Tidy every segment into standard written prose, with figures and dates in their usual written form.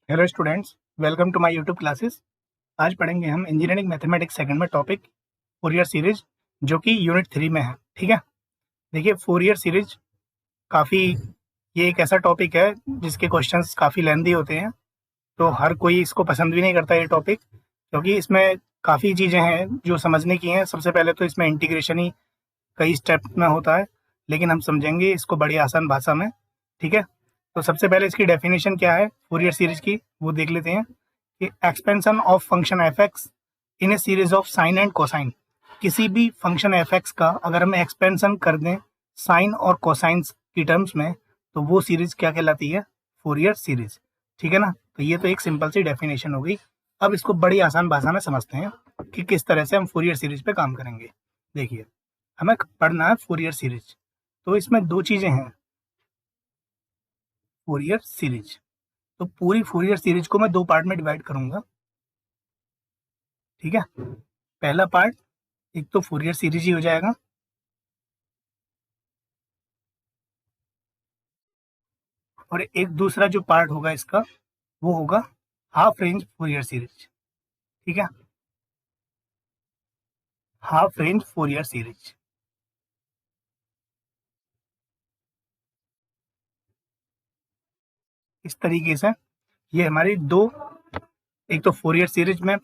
Hello students, welcome to my YouTube classes. आज पढ़ेंगे हम इंजीनियरिंग मैथमेटिक्स सेकंड में टॉपिक फोरियर सीरीज, जो कि यूनिट 3 में है। ठीक है, देखिए फोरियर सीरीज काफ़ी, ये एक ऐसा टॉपिक है जिसके क्वेश्चंस काफ़ी लेंदी होते हैं, तो हर कोई इसको पसंद भी नहीं करता ये टॉपिक, क्योंकि इसमें काफ़ी चीज़ें हैं जो समझने की हैं। सबसे पहले तो इसमें इंटीग्रेशन ही कई स्टेप में होता है, लेकिन हम समझेंगे इसको बड़ी आसान भाषा में। ठीक है, तो सबसे पहले इसकी डेफिनेशन क्या है फोरियर सीरीज की, वो देख लेते हैं कि expansion of function f x in A series of sine and cosine. किसी भी फंक्शन एफ एक्स का अगर हम एक्सपेंशन कर दें साइन और कोसाइंस की टर्म्स में, तो वो सीरीज क्या कहलाती है? Fourier series. ठीक है ना, तो ये तो एक सिंपल सी डेफिनेशन हो गई। अब इसको बड़ी आसान भाषा में समझते हैं कि किस तरह से हम फोरियर सीरीज पे काम करेंगे। देखिए, हमें पढ़ना है फोरियर सीरीज, तो इसमें दो चीजें हैं, फोरियर सीरीज। तो पूरी फोरियर सीरीज को मैं दो पार्ट में डिवाइड करूंगा। ठीक है, पहला पार्ट एक तो फोरियर सीरीज ही हो जाएगा, और एक दूसरा जो पार्ट होगा इसका वो होगा हाफ रेंज फोरियर सीरीज। ठीक है, हाफ रेंज फोरियर सीरीज इस तरीके से ये हमारी दो, एक तो फोरियर सीरीज में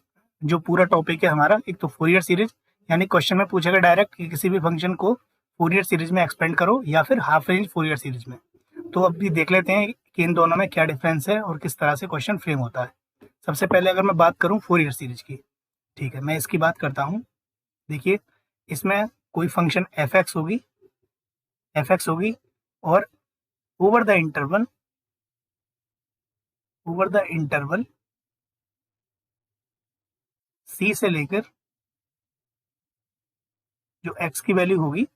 जो पूरा टॉपिक है हमारा, एक तो फोरियर सीरीज यानी क्वेश्चन में पूछेगा डायरेक्ट कि किसी भी फंक्शन को फोरियर सीरीज में एक्सपेंड करो या फिर हाफ रेंज फोरियर सीरीज में। तो अभी देख लेते हैं कि इन दोनों में क्या डिफरेंस है और किस तरह से क्वेश्चन फ्रेम होता है। सबसे पहले अगर मैं बात करूं फोरियर सीरीज की, ठीक है, मैं इसकी बात करता हूं। देखिए, इसमें कोई फंक्शन एफ एक्स होगी और ओवर द इंटरवल सी से लेकर जो एक्स की वैल्यू होगी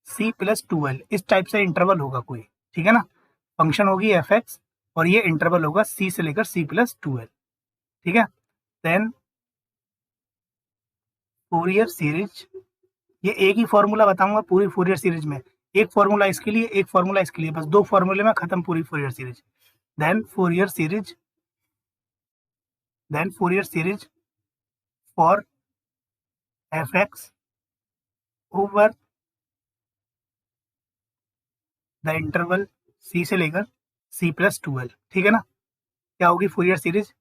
सी प्लस 2l, इस टाइप से इंटरवल होगा कोई। ठीक है ना, फंक्शन होगी एफ एक्स और ये इंटरवल होगा सी से लेकर सी प्लस 2l। ठीक है, देन फोरियर सीरीज, ये एक ही फॉर्मूला बताऊंगा पूरी फोरियर सीरीज में। एक फॉर्मूला इसके लिए, एक फॉर्मूला इसके लिए, बस दो फॉर्मूले में खत्म पूरी Fourier series. Then Fourier series then Fourier series for F x over the interval C से लेकर सी प्लस 2l। ठीक है ना, क्या होगी Fourier series?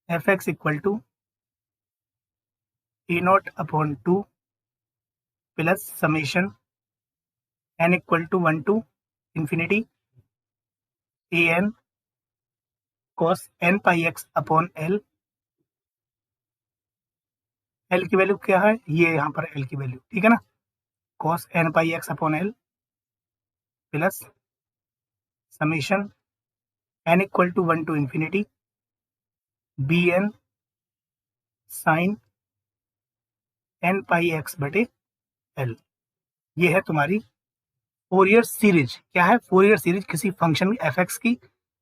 F x equal to a naught upon 2 plus summation n equal to 1 to infinity a n cos N pi x upon l. L की value क्या है? ये यहाँ पर एल की वैल्यू, ठीक है ना, cos N pi x upon l plus summation n equal to 1 to infinity b n sine N pi x बटे एल। ये है तुम्हारी फोरियर सीरीज। क्या है फोरियर सीरीज? किसी फंक्शन एफ एक्स की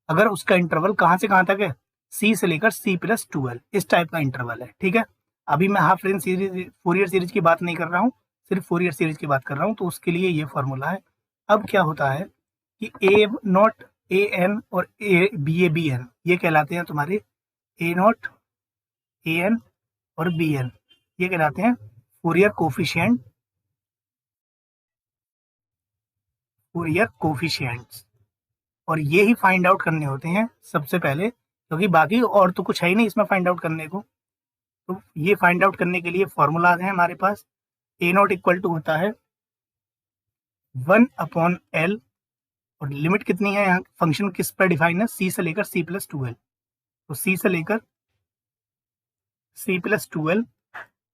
अगर उसका इंटरवल कहाँ से कहाँ तक है, सी से लेकर सी प्लस 2l, इस टाइप का इंटरवल है। ठीक है, अभी मैं half range series Fourier series की बात नहीं कर रहा हूँ, सिर्फ फोरियर सीरीज की बात कर रहा हूँ, तो उसके लिए ये फॉर्मूला है। अब क्या होता है कि ए नॉट ए एन और बी एन ये कहलाते हैं तुम्हारे ए नॉट ए एन और बी एन, ये कहलाते हैं फोरियर कोफिशिएंट, फोरियर कोफिशिएंट्स। और ये ही फाइंड आउट करने होते हैं सबसे पहले, क्योंकि बाकी और तो कुछ है ही नहीं इसमें फाइंड आउट करने को। तो ये फाइंड आउट करने के लिए फॉर्मूलाज हैं हमारे पास। ए नॉट इक्वल टू होता है 1/L, और लिमिट कितनी है यहाँ, फंक्शन किस पर डिफाइन है, सी से लेकर सी प्लस 2l, तो सी से लेकर सी प्लस 2l,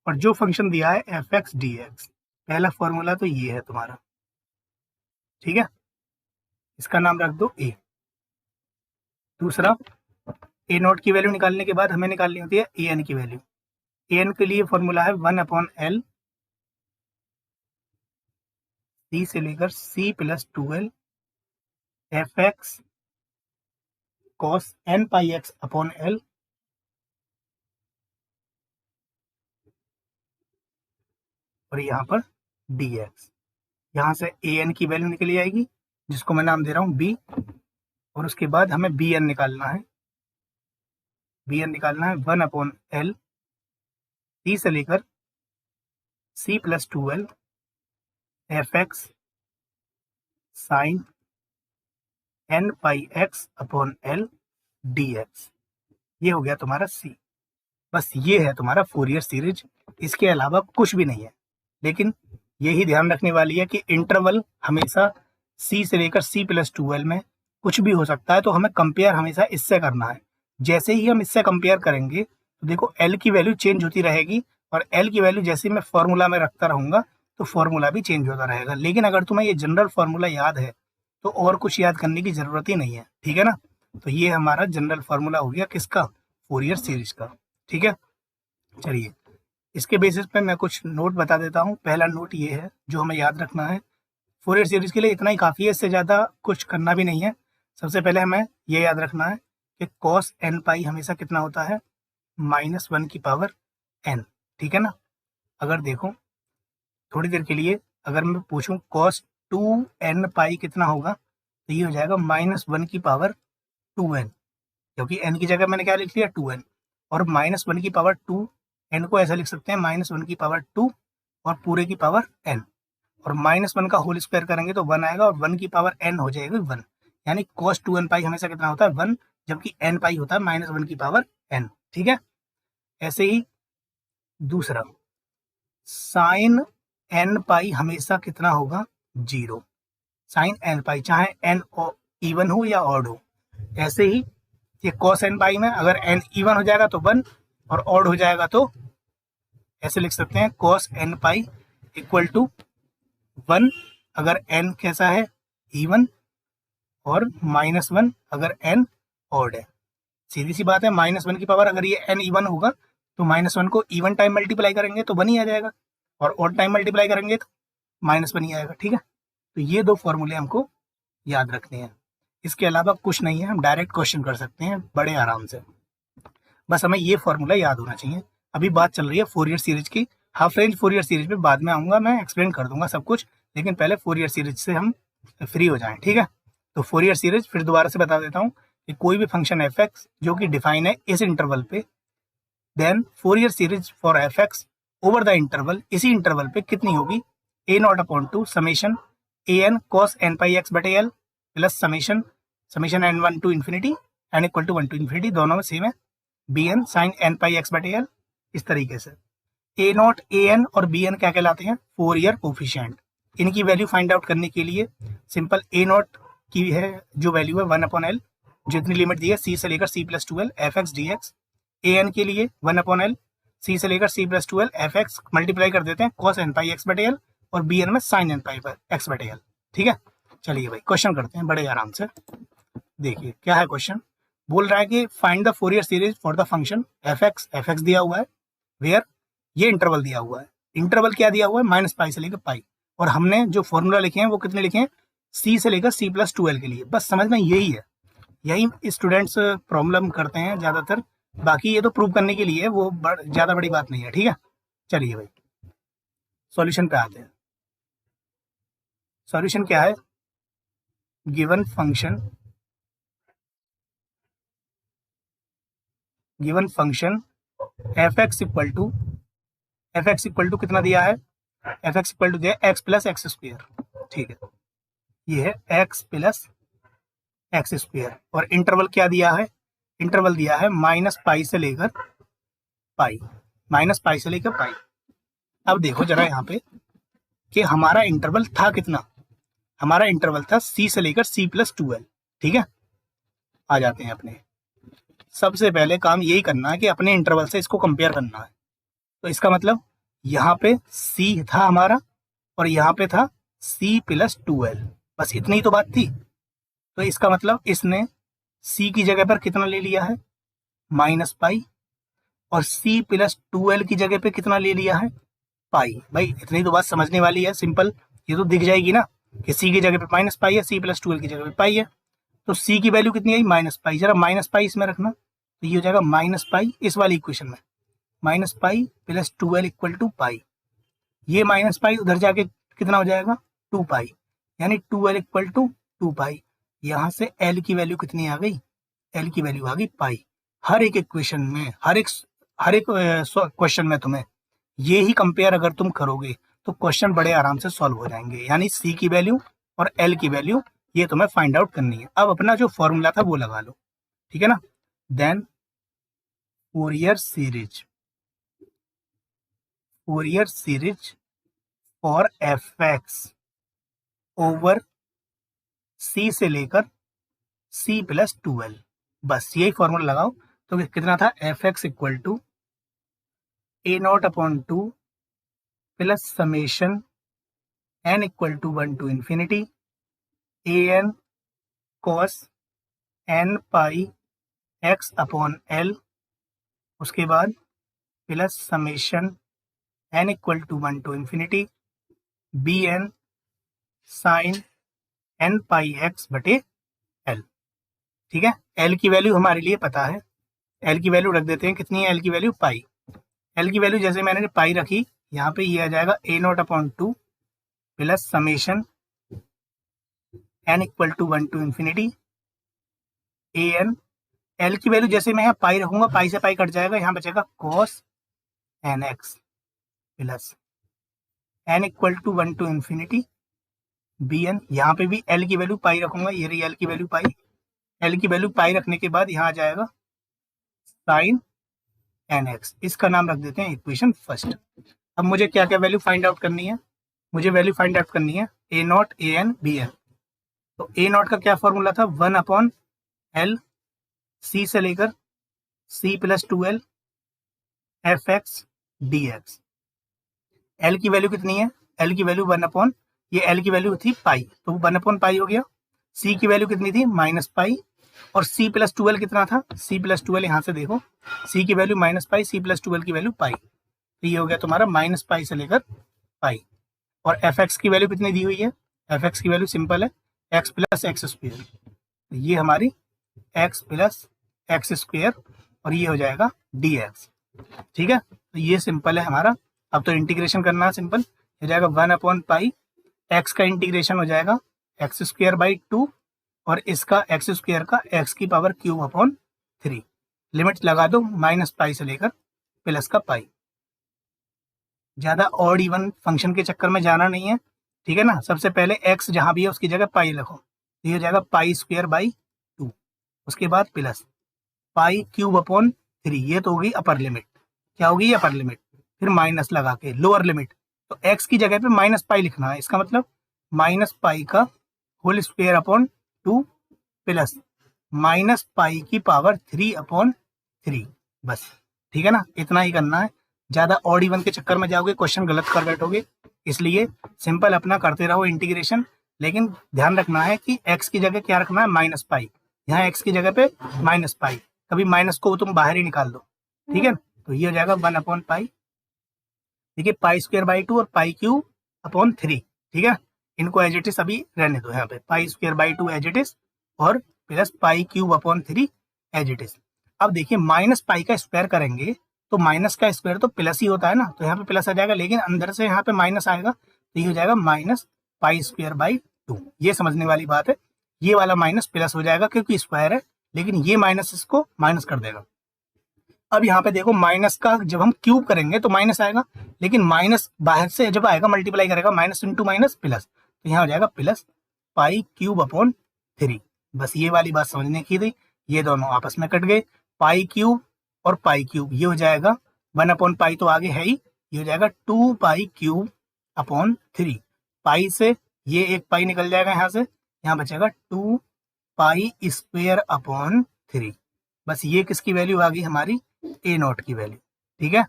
और जो फंक्शन दिया है एफ एक्स डी एक्स। पहला फॉर्मूला तो ये है तुम्हारा। ठीक है, इसका नाम रख दो ए। दूसरा, ए नॉट की वैल्यू निकालने के बाद हमें निकालनी होती है ए एन की वैल्यू। ए एन के लिए फॉर्मूला है 1/L सी से लेकर C plus 2l F X cos N pi x upon L, और यहाँ पर डी एक्स। यहाँ से ए एन की वैल्यू निकली आएगी, जिसको मैं नाम दे रहा हूँ बी, और उसके बाद हमें बी एन निकालना है। बी एन निकालना है 1/L सी से लेकर C plus 2L F X sine N pi x upon L D X. ये हो गया तुम्हारा सी। बस ये है तुम्हारा फोरियर सीरीज, इसके अलावा कुछ भी नहीं है। लेकिन यही ध्यान रखने वाली है कि इंटरवल हमेशा सी से लेकर सी प्लस 2L में कुछ भी हो सकता है, तो हमें कंपेयर हमेशा इससे करना है। जैसे ही हम इससे कंपेयर करेंगे तो देखो एल की वैल्यू चेंज होती रहेगी, और एल की वैल्यू जैसे मैं फॉर्मूला में रखता रहूंगा तो फॉर्मूला भी चेंज होता रहेगा। लेकिन अगर तुम्हें ये जनरल फॉर्मूला याद है तो और कुछ याद करने की जरूरत ही नहीं है, ठीक है ना। तो ये हमारा जनरल फॉर्मूला हो गया किसका, फोरियर सीरीज का, ठीक है। चलिए इसके बेसिस पे मैं कुछ नोट बता देता हूँ। पहला नोट ये है जो हमें याद रखना है, फोरियर सीरीज के लिए इतना ही काफ़ी है, इससे ज़्यादा कुछ करना भी नहीं है। सबसे पहले हमें ये याद रखना है कि कॉस एन पाई हमेशा कितना होता है, -1 की पावर एन, ठीक है ना। अगर देखो थोड़ी देर के लिए अगर मैं पूछूं कॉस 2n पाई कितना होगा, तो ये हो जाएगा -1 की पावर 2n, क्योंकि n की जगह मैंने क्या लिख लिया 2n, और -1 की पावर 2 n को ऐसा लिख सकते हैं -1 की पावर 2 और पूरे की पावर n, और -1 का होल स्क्वायर करेंगे तो 1 आएगा, और 1 की पावर n हो जाएगी 1। यानी cos 2n पाई हमेशा कितना होता है 1, जबकि n पाई होता है -1 की पावर n, ठीक है। ऐसे ही दूसरा साइन n पाई हमेशा कितना होगा 0, साइन n पाई, चाहे n इवन हो या ऑड हो। ऐसे ही ये cos n पाई में अगर n इवन हो जाएगा तो 1, और ऑड हो जाएगा तो ऐसे लिख सकते हैं cos n pi equal to 1 अगर n कैसा है इवन, और -1 अगर n ऑड है। सीधी सी बात है, -1 की पावर अगर ये n इवन होगा तो -1 को इवन टाइम मल्टीप्लाई करेंगे तो 1 ही आ जाएगा, और ऑड टाइम मल्टीप्लाई करेंगे तो -1 ही आएगा, ठीक है। तो ये दो फॉर्मूले हमको याद रखने हैं, इसके अलावा कुछ नहीं है। हम डायरेक्ट क्वेश्चन कर सकते हैं बड़े आराम से, बस हमें ये फॉर्मूला याद होना चाहिए। अभी बात चल रही है फोरियर सीरीज की, हाफ रेंज फोरियर सीरीज पे बाद में आऊँगा, मैं एक्सप्लेन कर दूंगा सब कुछ, लेकिन पहले फोरियर सीरीज से हम फ्री हो जाएं, ठीक है। तो फोरियर सीरीज फिर दोबारा से बता देता हूँ कि कोई भी फंक्शन एफ एक्स जो कि डिफाइन है इस इंटरवल पे, then Fourier series for F x over the interval, इसी इंटरवल पे कितनी होगी, a0/2 summation an cos n pi x बटे l plus summation n1 to infinity n equal to 1 to infinity, दोनों में सेम है, bn sine n pi x बटे l। इस तरीके से a0 an और bn क्या कहलाते हैं, फोरियर कोफिशिएंट। इनकी वैल्यू फाइंड आउट करने के लिए सिंपल a0 की है जो वैल्यू है 1/L, जितनी लिमिट दी है c से लेकर c plus 2L F x d x. an के लिए 1/L c से लेकर c plus 2L F x multiply कर देते हैं cos n पाई x बटे l, और bn में sin n पाई x बटे l, ठीक है। चलिए भाई क्वेश्चन करते हैं बड़े आराम से। देखिए क्या है क्वेश्चन, बोल रहा है कि find the Fourier series for the function f x दिया हुआ है, वेयर ये इंटरवल दिया हुआ है। इंटरवल क्या दिया हुआ है, -π से लेकर पाई, और हमने जो फॉर्मूला लिखे हैं वो कितने लिखे हैं, c से लेकर c प्लस 2L के लिए। बस समझना यही है, यही स्टूडेंट्स प्रॉब्लम करते हैं ज़्यादातर, बाकी ये तो प्रूव करने के लिए है, वो ज़्यादा बड़ी बात नहीं है, ठीक है। चलिए भाई सॉल्यूशन पे आते हैं। सॉल्यूशन क्या है, given function f x equal to कितना दिया है, एफ एक्स इक्वल टू दिया एक्स प्लस एक्स स्क्वायर, ठीक है। ये है एक्स प्लस एक्स स्क्वायर, और इंटरवल क्या दिया है, इंटरवल दिया है -π से लेकर पाई, -π से लेकर पाई। अब देखो जरा यहाँ पे कि हमारा इंटरवल था कितना, हमारा इंटरवल था c से लेकर c प्लस 2L, ठीक है। आ जाते हैं अपने, सबसे पहले काम यही करना है कि अपने इंटरवल से इसको कंपेयर करना है। तो इसका मतलब यहाँ पे c था हमारा, और यहाँ पे था c प्लस 2L, बस इतनी तो बात थी। तो इसका मतलब इसने c की जगह पर कितना ले लिया है, -π, और c प्लस 2L की जगह पे कितना ले लिया है, पाई। भाई इतनी तो बात समझने वाली है, सिंपल, ये तो दिख जाएगी ना कि c की जगह पे -π है, c प्लस 2L की जगह पे पाई है। तो c की वैल्यू कितनी आई, -π, जरा -π इसमें रखना, तो ये हो जाएगा -π इस वाली इक्वेशन में, -π प्लस 2L इक्वल टू पाई। ये -π उधर जाके कितना हो जाएगा, 2π, यानी 2L इक्वल टू 2 पाई। यहाँ से एल की वैल्यू कितनी आ गई, एल की वैल्यू आ गई पाई। हर एक इक्वेशन में, हर एक क्वेश्चन में तुम्हें ये ही कंपेयर अगर तुम करोगे तो क्वेश्चन बड़े आराम से सॉल्व हो जाएंगे। यानी सी की वैल्यू और एल की वैल्यू ये तुम्हें फाइंड आउट करनी है। अब अपना जो फॉर्मूला था वो लगा लो, ठीक है ना। Then Fourier series for F x over C से लेकर C+2L, बस यही फॉर्मूला लगाओ। तो कितना था, f x equal to A0/2 plus summation n equal to 1 to infinity an cos n pi x upon l, उसके बाद plus summation n equal to 1 to infinity bn sine n pi x बटे l। ठीक है, l की value हमारे लिए पता है, l की वैल्यू रख देते हैं। कितनी है l की वैल्यू, पाई। l की वैल्यू जैसे मैंने पाई रखी, यहाँ पे ये आ जाएगा A0/2 plus summation n equal to 1 to infinity an। l की वैल्यू जैसे मैं यहाँ पाई रखूंगा, पाई से पाई कट जाएगा, यहाँ बचेगा cos nx plus n equal to 1 to infinity bn। यहाँ पे भी l की वैल्यू पाई रखूंगा, ये रही l की वैल्यू पाई। l की वैल्यू पाई रखने के बाद यहाँ आ जाएगा साइन nx, इसका नाम रख देते हैं इक्वेशन फर्स्ट। अब मुझे क्या क्या वैल्यू फाइंड आउट करनी है, मुझे वैल्यू फाइंड आउट करनी है A0 an bn। तो A0 का क्या फॉर्मूला था, 1/L C से लेकर C+2L fx dx। L की वैल्यू कितनी है, L की वैल्यू 1/, ये L की वैल्यू थी पाई, तो 1/पाई हो गया। C की वैल्यू कितनी थी, -पाई, और C+2L कितना था, C+2L यहाँ से देखो, C की वैल्यू -पाई, C+2L की वैल्यू पाई, तो ये हो गया तुम्हारा -पाई से लेकर पाई। और fx की वैल्यू कितनी दी हुई है, fx की वैल्यू सिंपल है x प्लस एक्स स्क्वेयर, ये हमारी x प्लस एक्स स्क्वेयर, और ये हो जाएगा dx। ठीक है, तो ये सिंपल है हमारा। अब तो इंटीग्रेशन करना है, सिंपल हो जाएगा 1/पाई, x का इंटीग्रेशन हो जाएगा x²/2, और इसका x² का x⁻³ लिमिट लगा दो -पाई से लेकर प्लस का पाई। ज्यादा ऑड इवन फंक्शन के चक्कर में जाना नहीं है, ठीक है ना। सबसे पहले x जहां भी है उसकी जगह पाई रखो, ये हो जाएगा π²/2, उसके बाद प्लस π³/3, ये तो होगी अपर लिमिट, क्या होगी अपर लिमिट, फिर माइनस लगा के लोअर लिमिट। तो x की जगह पे -पाई लिखना है, इसका मतलब -पाई का होल स्क्वायर अपॉन 2 प्लस -π⁻3/3, बस। ठीक है ना, इतना ही करना है। ज्यादा ऑड इवन के चक्कर में जाओगे क्वेश्चन गलत कर बैठोगे, इसलिए सिंपल अपना करते रहो इंटीग्रेशन। लेकिन ध्यान रखना है कि x की जगह क्या रखना है, -पाई, यहाँ x की जगह पे -पाई, कभी माइनस को तुम बाहर ही निकाल दो, ठीक है। तो ये हो जाएगा 1/पाई, देखिए π²/2 और π³/3, ठीक है। इनको एज इट इज अभी रहने दो, यहाँ पे π²/2 एज इट इज और प्लस π³/3 एज इट इज। अब देखिए -पाई का स्क्वायर करेंगे तो माइनस का स्क्वायर तो प्लस ही होता है ना, तो यहाँ पे प्लस आ जाएगा, लेकिन अंदर से यहाँ पे माइनस आएगा, तो ये हो जाएगा -π²/2। ये समझने वाली बात है, ये वाला माइनस प्लस हो जाएगा क्योंकि स्क्वायर है, लेकिन ये माइनस इसको माइनस कर देगा। अब यहाँ पे देखो माइनस का जब हम क्यूब करेंगे तो माइनस आएगा, लेकिन माइनस बाहर से जब आएगा मल्टीप्लाई करेगा, माइनस इंटू माइनस प्लस, तो यहाँ हो जाएगा प्लस π³/3। बस ये वाली बात समझने की थी, ये दोनों आपस में कट गए, π³ और π³, ये हो जाएगा 1/पाई तो आगे है ही, ये हो जाएगा 2π³/3। पाई से ये एक पाई निकल जाएगा यहाँ से, यहाँ बचेगा 2π²/3। बस ये किसकी वैल्यू आ गई हमारी, A0 की वैल्यू। ठीक है,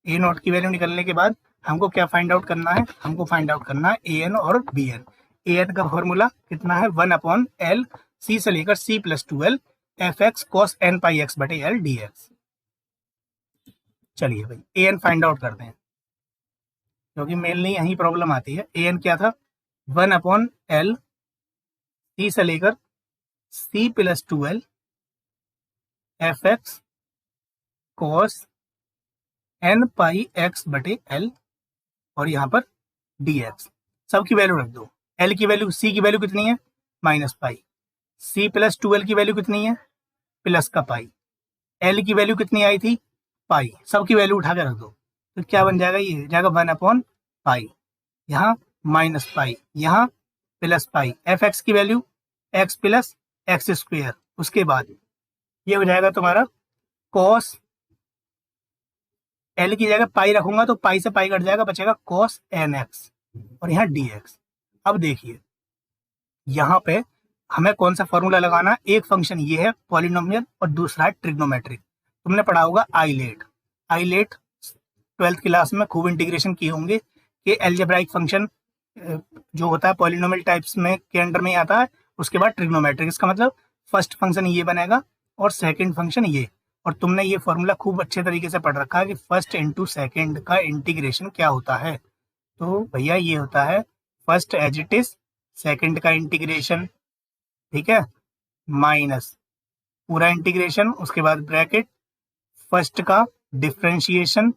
A0 की वैल्यू निकलने के बाद हमको क्या फाइंड आउट करना है, हमको फाइंड आउट करना है an और bn। an का फॉर्मूला कितना है, 1/L C से लेकर C+2L fx cos n pi x बटे L dx। चलिए भाई an फाइंड आउट करते हैं, क्योंकि मेनली यही प्रॉब्लम आती है। an क्या था, 1/L C से लेकर C+2L fx cos n pi x बटे L, और यहाँ पर dx। सबकी वैल्यू रख दो। L की वैल्यू, C की वैल्यू कितनी है, माइनस पाई। सी प्लस 2l की वैल्यू कितनी है, प्लस का पाई। एल की वैल्यू कितनी आई थी, पाई। सबकी वैल्यू उठा के रख दो, तो क्या बन जाएगा, ये हो जाएगा 1/पाई। यहाँ माइनस पाई, यहाँ प्लस पाई। एफ एक्स की value x plus x square. उसके बाद ये हो जाएगा तुम्हारा कॉस, एल की जगह पाई रखूंगा तो पाई से पाई कट जाएगा, बचेगा कॉस एन एक्स और यहाँ डी एक्स। अब देखिए यहाँ पे हमें कौन सा फॉर्मूला लगाना है। एक फंक्शन ये है पॉलिनोमियल और दूसरा है ट्रिग्नोमेट्रिक। तुमने पढ़ा होगा आइलेट। आइलेट 12th क्लास में खूब इंटीग्रेशन किए होंगे कि एल्जेब्राइक फंक्शन जो होता है पॉलिनोमियल टाइप्स में के अंडर में आता है। उसके बाद ट्रिग्नोमेट्रिक, इसका मतलब फर्स्ट फंक्शन ये बनेगा और सेकंड फंक्शन ये। और तुमने ये फॉर्मूला खूब अच्छे तरीके से पढ़ रखा है कि फर्स्ट इंटू सेकेंड का इंटीग्रेशन क्या होता है। तो भैया ये होता है first as it is, second का इंटीग्रेशन, ठीक है, माइनस पूरा इंटीग्रेशन, उसके बाद ब्रैकेट, फर्स्ट का डिफरेंशिएशन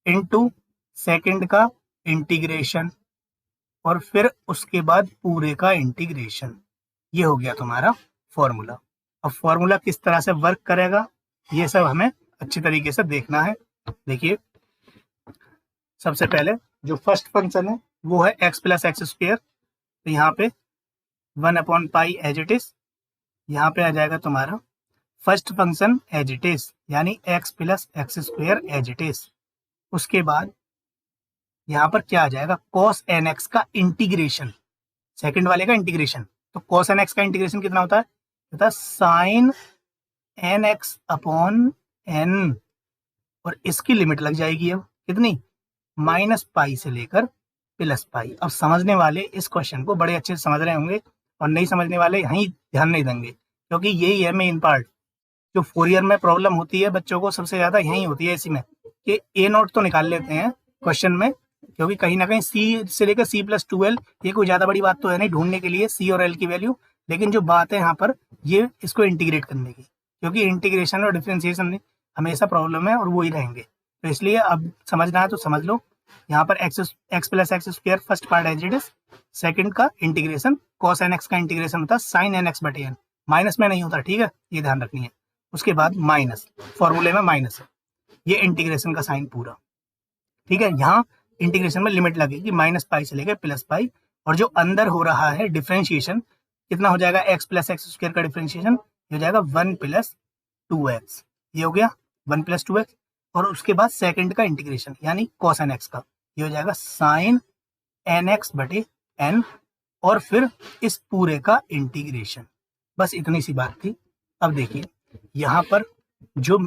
इनटू सेकंड का इंटीग्रेशन और फिर उसके बाद पूरे का इंटीग्रेशन। ये हो गया तुम्हारा फॉर्मूला। अब फॉर्मूला किस तरह से वर्क करेगा ये सब हमें अच्छी तरीके से देखना है। देखिए सबसे पहले जो फर्स्ट फंक्शन है वो है एक्स प्लस एक्स स्क्वेयर। तो यहाँ पे 1/पाई एज इट इज, यहाँ पे आ जाएगा तुम्हारा first function as it is, यानी X plus x square as it is. उसके बाद यहाँ पर क्या आ जाएगा, कॉस एन एक्स का इंटीग्रेशन, सेकंड वाले का इंटीग्रेशन। तो कॉस एन एक्स का इंटीग्रेशन कितना होता है sine N X upon N, और इसकी लिमिट लग जाएगी अब कितनी, -पाई से लेकर +पाई। अब समझने वाले इस क्वेश्चन को बड़े अच्छे से समझ रहे होंगे और नहीं समझने वाले यहीं ध्यान नहीं देंगे, क्योंकि यही है मेन पार्ट। जो फोरियर में प्रॉब्लम होती है बच्चों को सबसे ज्यादा यही होती है इसी में, कि ए नोट तो निकाल लेते हैं क्वेश्चन में, क्योंकि कहीं ना कहीं सी से लेकर C+2l ये कोई ज्यादा बड़ी बात तो है नहीं ढूंढने के लिए सी और एल की वैल्यू। लेकिन जो बात है यहाँ पर ये इसको इंटीग्रेट करने की, क्योंकि इंटीग्रेशन और डिफरेंशिएशन में हमेशा प्रॉब्लम है और वो ही रहेंगे। तो इसलिए अब समझना है तो समझ लो। यहाँ पर x plus x square first part as it is, second का इंटीग्रेशन कॉस एन एक्स का इंटीग्रेशन होता है साइन एन एक्स बटे एन, माइनस में नहीं होता, ठीक है, ये ध्यान रखनी है। उसके बाद माइनस, फॉर्मूले में माइनस है, ये इंटीग्रेशन का साइन पूरा, ठीक है। यहाँ इंटीग्रेशन में लिमिट लगेगी -पाई से लेकर +पाई, और जो अंदर हो रहा है डिफरेंशिएशन कितना हो जाएगा, एक्स प्लस एक्स स्क्वायर का डिफरेंशिएशन हो जाएगा 1 + 2x, ये हो गया 1 + 2x। और उसके बाद सेकंड का इंटीग्रेशन यानी कॉस एन एक्स का, ये हो जाएगा साइन एन एक्स बटे एन, और फिर इस पूरे का इंटीग्रेशन। बस इतनी सी बात थी। अब देखिए यहाँ पर जो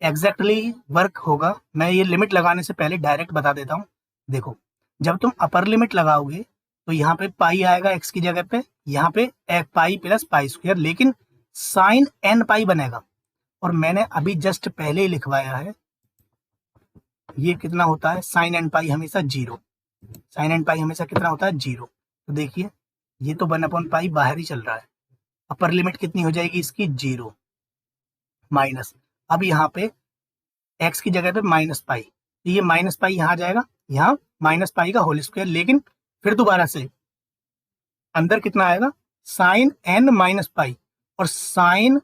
एग्जैक्टली वर्क होगा, मैं ये लिमिट लगाने से पहले डायरेक्ट बता देता हूँ। देखो जब तुम अपर लिमिट लगाओगे तो यहाँ पे पाई आएगा एक्स की जगह पे, यहाँ पे पाई प्लस पाई स्क्वायर, लेकिन साइन एन पाई बनेगा। और मैंने अभी जस्ट पहले ही लिखवाया है, ये कितना होता है, साइन एन पाई हमेशा 0, साइन एन पाई हमेशा कितना होता है 0। तो देखिए ये तो 1/पाई बाहर ही चल रहा है, अपर लिमिट कितनी हो जाएगी इसकी 0 माइनस, अब यहाँ पे x की जगह पे -पाई, तो ये -पाई यहाँ जाएगा, यहाँ -पाई का होल स्क्वायर, लेकिन फिर दोबारा से अंदर कितना आएगा, साइन n माइनस पाई, और साइन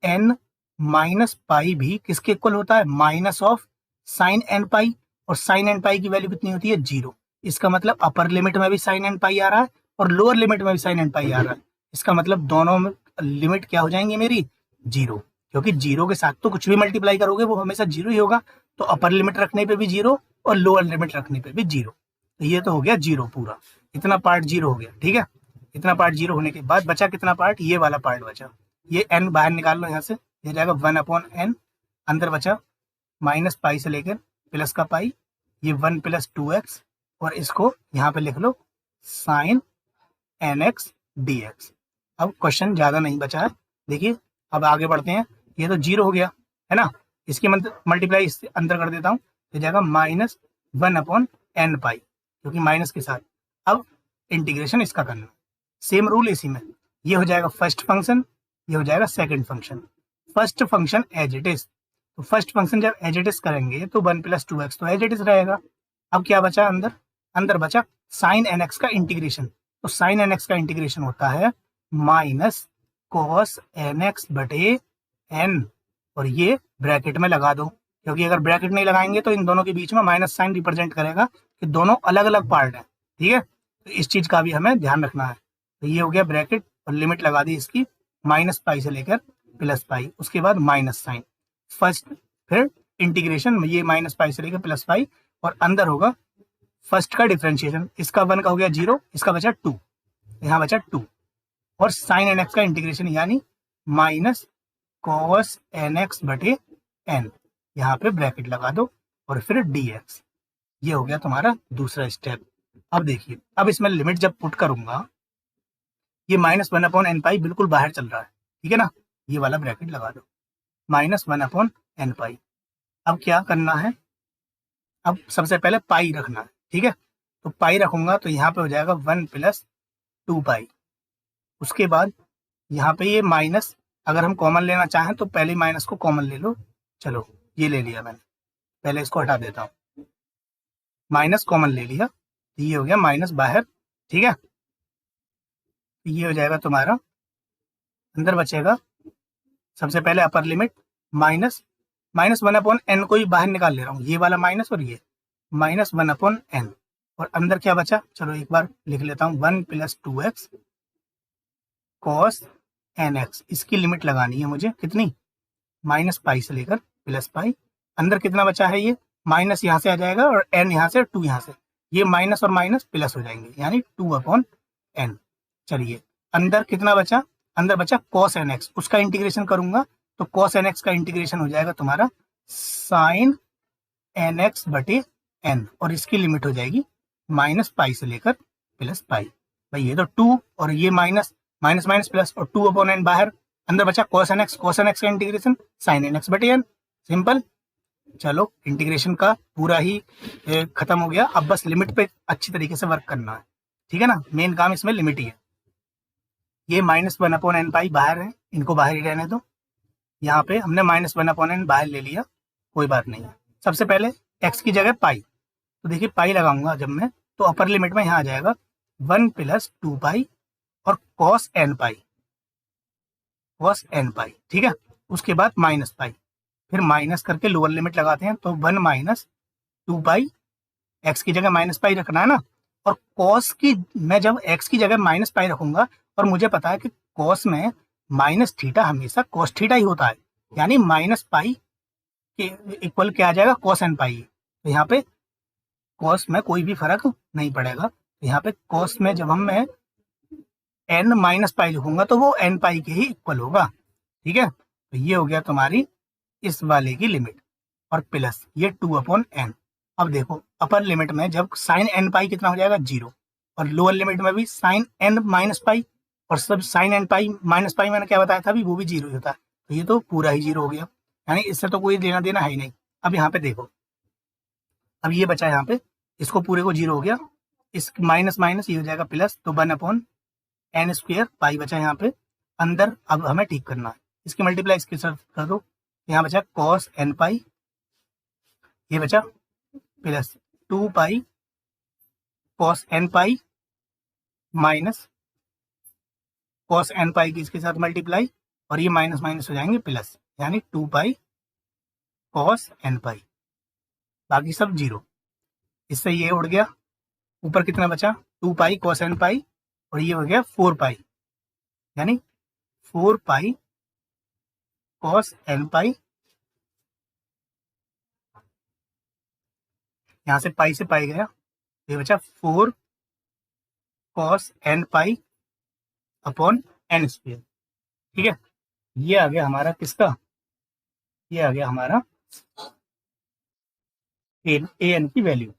n माइनस पाई भी किसके इक्वल होता है, माइनस ऑफ साइन n पाई, और साइन n पाई की वैल्यू कितनी होती है 0। इसका मतलब अपर लिमिट में भी साइन n पाई आ रहा है और लोअर लिमिट में भी साइन n पाई आ रहा है। इसका मतलब दोनों में लिमिट क्या हो जाएंगी मेरी 0, क्योंकि 0 के साथ तो कुछ भी मल्टीप्लाई करोगे वो हमेशा 0 ही होगा। तो अपर लिमिट रखने पे भी 0 और लोअर लिमिट रखने पे भी 0। तो ये तो हो गया 0 पूरा, इतना पार्ट 0 हो गया, ठीक है। इतना पार्ट 0 होने के बाद बचा कितना पार्ट, ये वाला पार्ट बचा, ये n बाहर निकाल लो यहाँ से, ये जाएगा 1/n, अंदर बचा -पाई से लेकर प्लस का पाई, ये 1 + 2x, और इसको यहाँ पे लिख लो साइन nx dx। अब क्वेश्चन ज्यादा नहीं बचा है, देखिए अब आगे बढ़ते हैं। ये तो 0 हो गया है ना, इसकी मल्टीप्लाई इससे अंदर कर देता हूँ, ये जाएगा -1/n पाई, क्योंकि माइनस के साथ। अब इंटीग्रेशन इसका करना, सेम रूल इसी में, ये हो जाएगा फर्स्ट फंक्शन, ये हो जाएगा second function. First function as it is, तो फर्स्ट फंक्शन जब एज इट इज करेंगे तो 1 + 2x तो एज इट इज रहेगा। अब क्या बचा अंदर, अंदर बचा साइन एन एक्स का इंटीग्रेशन। तो साइन एन एक्स का इंटीग्रेशन होता है माइनस कॉस एन एक्स बटे एन, और ये ब्रैकेट में लगा दो, क्योंकि अगर ब्रैकेट नहीं लगाएंगे तो इन दोनों के बीच में माइनस साइन रिप्रेजेंट करेगा कि दोनों अलग अलग पार्ट हैं। ठीक है, तो इस चीज का भी हमें ध्यान रखना है। तो ये हो गया ब्रैकेट, और लिमिट लगा दी इसकी -पाई से लेकर +पाई, उसके बाद माइनस साइन फर्स्ट, फिर इंटीग्रेशन ये -पाई से लेकर +पाई, और अंदर होगा फर्स्ट का डिफरेंशिएशन। इसका 1 का हो गया 0, इसका बचा 2, यहाँ बचा 2, और साइन एन एक्स का इंटीग्रेशन यानी माइनस कॉस एन एक्स बटे एन, यहाँ पे ब्रैकेट लगा दो, और फिर dx। ये हो गया तुम्हारा दूसरा स्टेप। अब देखिए, अब इसमें लिमिट जब पुट करूंगा, ये -1/n बिल्कुल बाहर चल रहा है, ठीक है ना, ये वाला ब्रैकेट लगा दो, -1/n। अब क्या करना है, अब सबसे पहले पाई रखना है, ठीक है। तो पाई रखूंगा तो यहाँ पे हो जाएगा 1 + 2 पाई। उसके बाद यहाँ पे ये माइनस, अगर हम कॉमन लेना चाहें तो पहले माइनस को कॉमन ले लो। चलो ये ले लिया मैंने, पहले इसको हटा देता हूँ, माइनस कॉमन ले लिया, तो ये हो गया माइनस बाहर, ठीक है। तो ये हो जाएगा तुम्हारा, अंदर बचेगा सबसे पहले अपर लिमिट -1/n को ही बाहर निकाल ले रहा हूँ, ये वाला माइनस और ये -1/n, और अंदर क्या बचा, चलो एक बार लिख लेता हूँ, 1 + 2x cos nx। इसकी लिमिट लगानी है मुझे, कितनी, -पाई से लेकर +पाई। अंदर कितना बचा है, ये माइनस यहाँ से आ जाएगा, और n यहाँ से, 2 यहाँ से, ये माइनस और माइनस प्लस हो जाएंगे, यानी 2/n। चलिए अंदर कितना बचा, अंदर बचा cos nx, उसका इंटीग्रेशन करूंगा तो cos nx का इंटीग्रेशन हो जाएगा तुम्हारा sin nx बटे n, और इसकी लिमिट हो जाएगी -पाई से लेकर +पाई। भाई ये तो 2 और ये माइनस माइनस प्लस, और 2/n बाहर, अंदर बचा cos nx का इंटीग्रेशन sin nx बटे n, सिंपल। चलो इंटीग्रेशन का पूरा ही खत्म हो गया। अब बस लिमिट पे अच्छी तरीके से वर्क करना है, ठीक है ना, मेन काम इसमें लिमिट ही है। ये -1/n पाई बाहर है, इनको बाहर ही रहने दो। यहाँ पे हमने -1/n बाहर ले लिया, कोई बात नहीं है। सबसे पहले x की जगह पाई, तो देखिए पाई लगाऊंगा जब मैं, तो अपर लिमिट में यहाँ आ जाएगा 1 + 2 पाई और cos n पाई, ठीक है। उसके बाद -पाई, फिर माइनस करके लोअर लिमिट लगाते हैं, तो 1 - 2 पाई, x की जगह -पाई रखना है ना, और cos की मैं जब x की जगह -पाई रखूंगा, और मुझे पता है कि cos में -थीटा हमेशा cos थीटा ही होता है, यानी -पाई के इक्वल क्या आ जाएगा, cos n पाई। तो यहाँ पे cos में कोई भी फर्क नहीं पड़ेगा, तो यहाँ पे cos में जब हम मैं n - पाई लिखूंगा तो वो n पाई के ही इक्वल होगा, ठीक है। तो ये हो गया तुम्हारी इस वाले की लिमिट, और प्लस ये 2/n। अब देखो अपर लिमिट में जब sin n पाई कितना हो जाएगा, 0, और लोअर लिमिट में भी sin n - पाई, और सब sin n पाई -पाई मैंने क्या बताया था अभी, वो भी 0 ही होता है, तो ये तो पूरा ही 0 हो गया, यानी इससे तो कोई लेना देना है ही नहीं। अब यहाँ पे देखो, अब ये बचा यहाँ पे, इसको पूरे को 0 हो गया, इस माइनस ये हो जाएगा प्लस, तो 1/n² पाई बचा यहाँ पे अंदर। अब हमें ठीक करना है, इसकी मल्टीप्लाई इसके साथ कर दो, यहाँ बचा cos n पाई, ये बचा प्लस 2 पाई cos n pi minus cos n पाई की इसके साथ मल्टीप्लाई, और ये माइनस माइनस हो जाएंगे प्लस, यानी 2 पाई cos n पाई, बाकी सब 0। इससे ये उड़ गया, ऊपर कितना बचा, 2 पाई cos n पाई, और ये हो गया 4 पाई, यानी 4 पाई cos n पाई, यहाँ से पाई से पाई गया, ये बचा 4 cos n pi upon n², ठीक है। ये आ गया हमारा किसका, ये आ गया हमारा an की वैल्यू,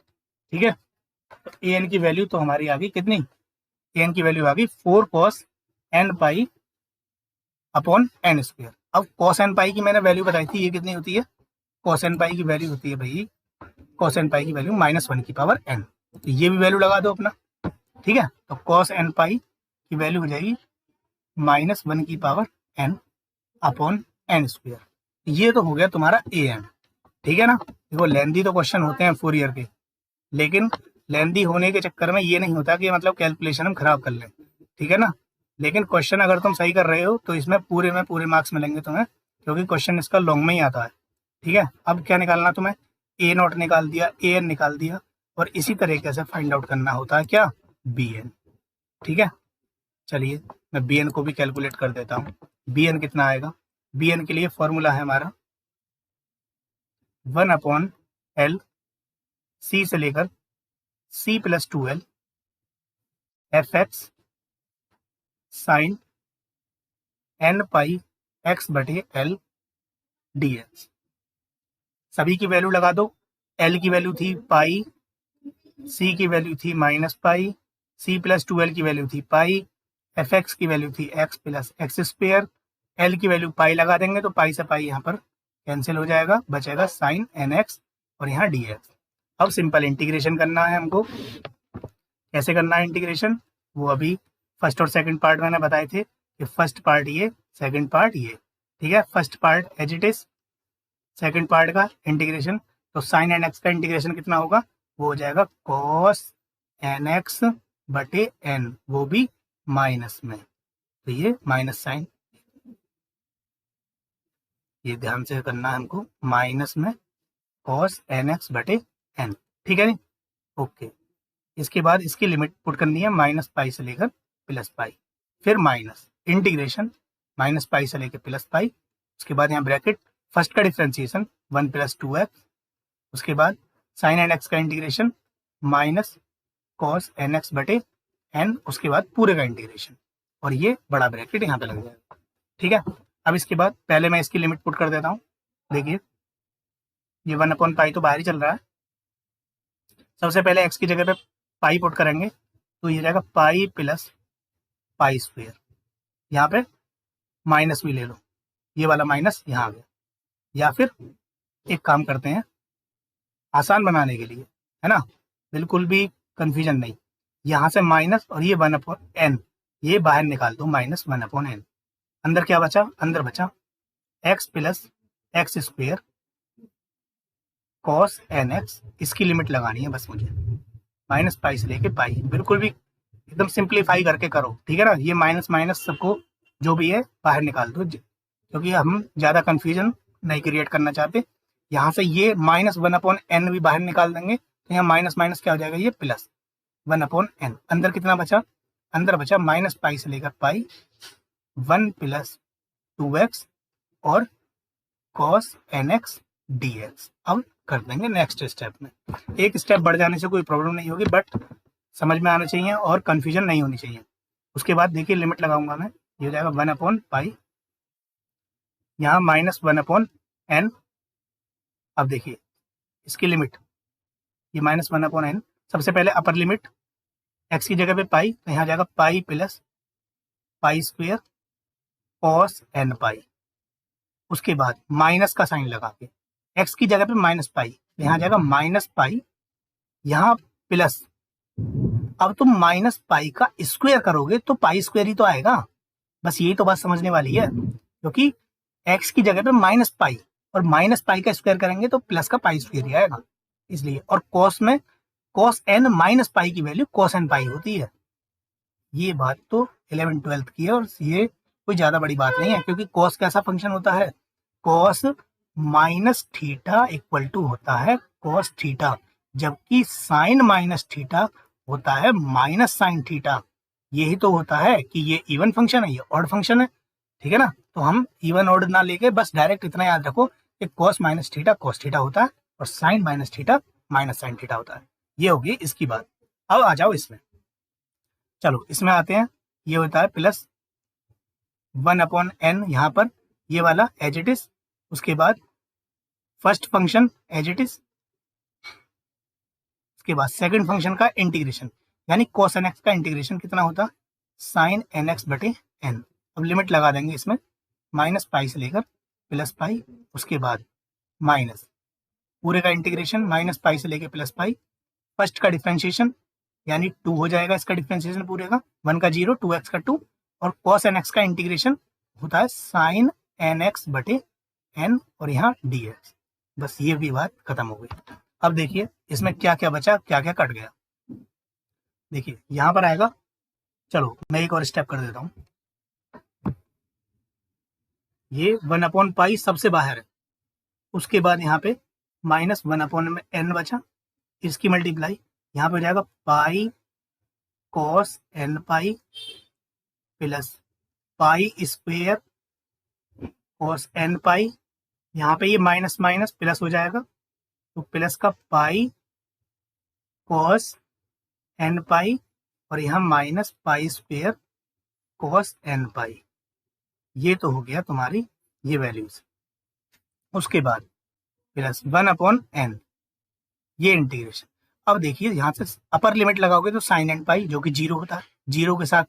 ठीक है। तो an की वैल्यू तो हमारी आ गई कितनी, an की वैल्यू आ गई 4 cos n pi upon n²। अब cos n पाई की मैंने वैल्यू बताई थी, ये कितनी होती है, cos n पाई की वैल्यू होती है भाई, cos n पाई की वैल्यू -1/n, तो ये भी वैल्यू लगा दो अपना, ठीक है। तो cos n पाई की वैल्यू हो जाएगी -1/n अपॉन n²। ये तो हो गया तुम्हारा ए एन, ठीक है ना। देखो लेंदी तो क्वेश्चन होते हैं फोरियर के, लेकिन लेंदी होने के चक्कर में ये नहीं होता कि मतलब कैलकुलेशन हम खराब कर लें, ठीक है ना। लेकिन क्वेश्चन अगर तुम सही कर रहे हो तो इसमें पूरे में पूरे मार्क्स मिलेंगे तुम्हें, क्योंकि क्वेश्चन इसका लॉन्ग में ही आता है, ठीक है। अब क्या निकालना तुम्हें, ए नॉट निकाल दिया, ए एन निकाल दिया, और इसी तरीके से फाइंड आउट करना होता है क्या, बी एन, ठीक है। चलिए मैं बी एन को भी कैलकुलेट कर देता हूँ। बी एन कितना आएगा, बी एन के लिए फॉर्मूला है हमारा 1/L, सी से लेकर C+2L fx sine n pi x बटे L dx। सभी की वैल्यू लगा दो। L की वैल्यू थी पाई, C की वैल्यू थी माइनस पाई, C+2L की वैल्यू थी पाई, fx की वैल्यू थी x plus x square. L की वैल्यू पाई लगा देंगे तो पाई से पाई यहाँ पर कैंसिल हो जाएगा, बचेगा साइन nx और यहाँ dx। अब सिंपल इंटीग्रेशन करना है हमको। कैसे करना है इंटीग्रेशन, वो अभी फर्स्ट और सेकंड पार्ट मैंने बताए थे कि फर्स्ट पार्ट ये, सेकंड पार्ट ये, ठीक है। First part as it is, second part का इंटीग्रेशन, तो साइन एन एक्स का इंटीग्रेशन कितना होगा, वो हो जाएगा कॉस एन एक्स बटे एन, वो भी माइनस में, तो ये माइनस साइन, ये ध्यान से करना है हमको, माइनस में कॉस एन एक्स बटे एन, ठीक है नी, ओके। इसके बाद इसकी लिमिट पुट करनी है माइनस पाई से लेकर प्लस पाई, फिर माइनस इंटीग्रेशन माइनस पाई से लेकर प्लस पाई, उसके बाद यहाँ ब्रैकेट, फर्स्ट का डिफ्रेंसिएशन 1 + 2x, उसके बाद साइन एन एक्स का integration minus cos N x बटे एन, उसके बाद पूरे का इंटीग्रेशन, और ये बड़ा ब्रैकेट यहाँ पे लग जाएगा, ठीक है। अब इसके बाद पहले मैं इसकी लिमिट पुट कर देता हूँ। देखिए ये 1/पाई तो बाहर ही चल रहा है, सबसे पहले एक्स की जगह पे पाई पुट करेंगे तो ये जाएगा पाई प्लस पाई स्क्वेयर, यहाँ पे माइनस भी ले लो, ये वाला माइनस यहाँ आ गया। या फिर एक काम करते हैं आसान बनाने के लिए, है ना, बिल्कुल भी कंफ्यूजन नहीं, यहाँ से माइनस और ये 1/n, ये बाहर निकाल दो, -1/n। अंदर क्या बचा, अंदर बचा x plus x square cos N x, इसकी लिमिट लगानी है बस मुझे, माइनस पाई से लेके पाई, बिल्कुल भी एकदम सिंप्लीफाई करके करो, ठीक है ना। ये माइनस माइनस सबको जो भी है बाहर निकाल दो, क्योंकि हम ज़्यादा कन्फ्यूजन नहीं क्रिएट करना चाहते। यहाँ से ये -1/n भी बाहर निकाल देंगे तो यहाँ माइनस माइनस क्या हो जाएगा, ये प्लस 1/n। अंदर कितना बचा, अंदर बचा माइनस पाई से लेकर पाई 1 + 2x और cos nx dx। अब कर देंगे नेक्स्ट स्टेप में, एक स्टेप बढ़ जाने से कोई प्रॉब्लम नहीं होगी, बट समझ में आना चाहिए और कंफ्यूजन नहीं होनी चाहिए। उसके बाद देखिए लिमिट लगाऊंगा मैं, ये हो जाएगा 1/पाई, यहाँ -1/n। अब देखिए इसकी लिमिट, ये -1/n, सबसे पहले अपर लिमिट x की जगह पे पाई, तो यहाँ जाएगा pi plus pi square cos N pi, उसके बाद माइनस का साइन लगा के x की जगह पे माइनस पाई, तो यहाँ जाएगा माइनस पाई, यहाँ प्लस, अब तुम माइनस पाई का स्क्वायर करोगे तो पाई स्क्वायर ही तो आएगा, बस यही तो बात समझने वाली है, क्योंकि x की जगह पे माइनस पाई और माइनस पाई का स्क्वायर करेंगे तो प्लस का पाई स्क्वायर ही आएगा, इसलिए। और कॉस में कॉस एन माइनस पाई की वैल्यू कॉस एन पाई होती है, ये बात तो 11th-12th की है, और ये कोई ज्यादा बड़ी बात नहीं है, क्योंकि कॉस कैसा फंक्शन होता है, cos minus theta equal to होता है कॉस थीटा, जबकि साइन माइनस थीटा होता है माइनस साइन थीटा। यही तो होता है कि ये इवन फंक्शन है, ये ऑड फंक्शन है, ठीक है ना। तो हम इवन ऑड ना लेके बस डायरेक्ट इतना याद रखो कि cos minus theta cos theta होता है और sine minus theta minus sine theta होता है। ये होगी इसकी बात। अब आ जाओ इसमें, चलो इसमें आते हैं। ये होता है प्लस 1/n, यहाँ पर ये वाला एज इट इज, उसके बाद first function as it is, उसके बाद सेकंड फंक्शन का इंटीग्रेशन, यानी cos nx का इंटीग्रेशन कितना होता, साइन nx बटे n। अब लिमिट लगा देंगे इसमें, माइनस पाई से लेकर प्लस पाई, उसके बाद माइनस पूरे का इंटीग्रेशन माइनस पाई से लेकर प्लस पाई, फर्स्ट का डिफ्रेंशिएशन यानी 2 हो जाएगा इसका डिफ्रेंशिएशन पूरे का, 1 का 0, 2x का 2, और cos nx का इंटीग्रेशन होता है साइन nx बटे n और यहाँ dx। बस ये भी बात खत्म हो गई। अब देखिए इसमें क्या क्या बचा, क्या क्या कट गया। देखिए यहाँ पर आएगा, चलो मैं एक और स्टेप कर देता हूँ। ये 1/पाई सबसे बाहर है, उसके बाद यहाँ पे -1/n बचा, इसकी मल्टीप्लाई यहाँ पे हो जाएगा पाई cos n पाई plus pi square cos n पाई, यहाँ पे ये माइनस माइनस प्लस हो जाएगा, तो प्लस का पाई cos n पाई और यहाँ minus pi square cos n पाई। ये तो हो गया तुम्हारी ये वैल्यूज। उसके बाद प्लस 1/n, ये इंटीग्रेशन। अब देखिए यहाँ से अपर लिमिट लगाओगे तो sin n पाई जो कि 0 होता है, 0 के साथ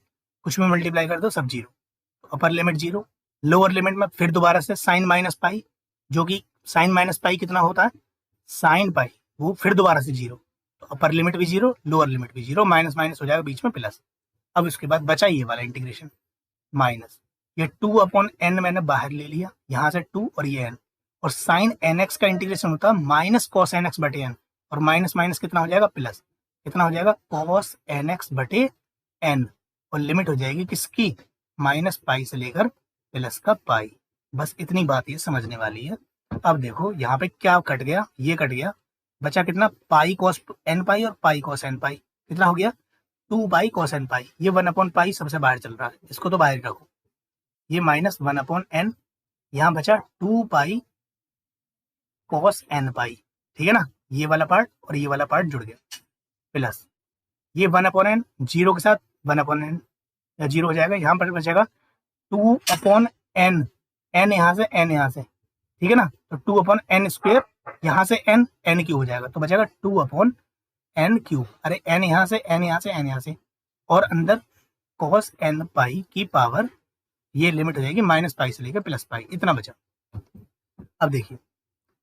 कुछ में मल्टीप्लाई कर दो सब 0, अपर लिमिट 0। लोअर लिमिट में फिर दोबारा से साइन माइनस पाई, जो कि साइन माइनस पाई कितना होता है, साइन पाई, वो फिर दोबारा से 0, तो अपर लिमिट भी 0 लोअर लिमिट भी 0, माइनस माइनस हो जाएगा बीच में प्लस। अब इसके बाद बचा ये वाला इंटीग्रेशन माइनस, ये 2/n मैंने बाहर ले लिया, यहाँ से 2 और ये n, और साइन nx का इंटीग्रेशन होता है माइनस कॉस nx बटे n, और माइनस माइनस कितना हो जाएगा प्लस, कितना हो जाएगा कॉस nx बटे n, और लिमिट हो जाएगी किसकी, माइनस पाई से लेकर प्लस का पाई। बस इतनी बात ये समझने वाली है। अब देखो यहाँ पे क्या कट गया, ये कट गया, बचा कितना, पाई कॉस n पाई और पाई कॉस n पाई, कितना हो गया 2 पाई कॉस n पाई। ये 1/पाई सबसे बाहर चल रहा है, इसको तो बाहर रखो। ये माइनस 1/n, यहाँ बचा 2 पाई कॉस n पाई, ठीक है ना, ये वाला पार्ट और ये वाला पार्ट जुड़ गया, प्लस ये 1/n 0 के साथ 1/n या 0 हो जाएगा, यहाँ पर बचेगा 2/n, n यहाँ से n यहाँ से, ठीक है ना, तो 2/n स्क्वेयर, यहाँ से n क्यूब हो जाएगा, तो बचेगा 2/n क्यूब। अरे n यहाँ से n यहाँ से n यहाँ से, और अंदर cos n पाई की पावर, ये लिमिट हो जाएगी माइनस पाई से लेकर प्लस पाई, इतना बचा। अब देखिए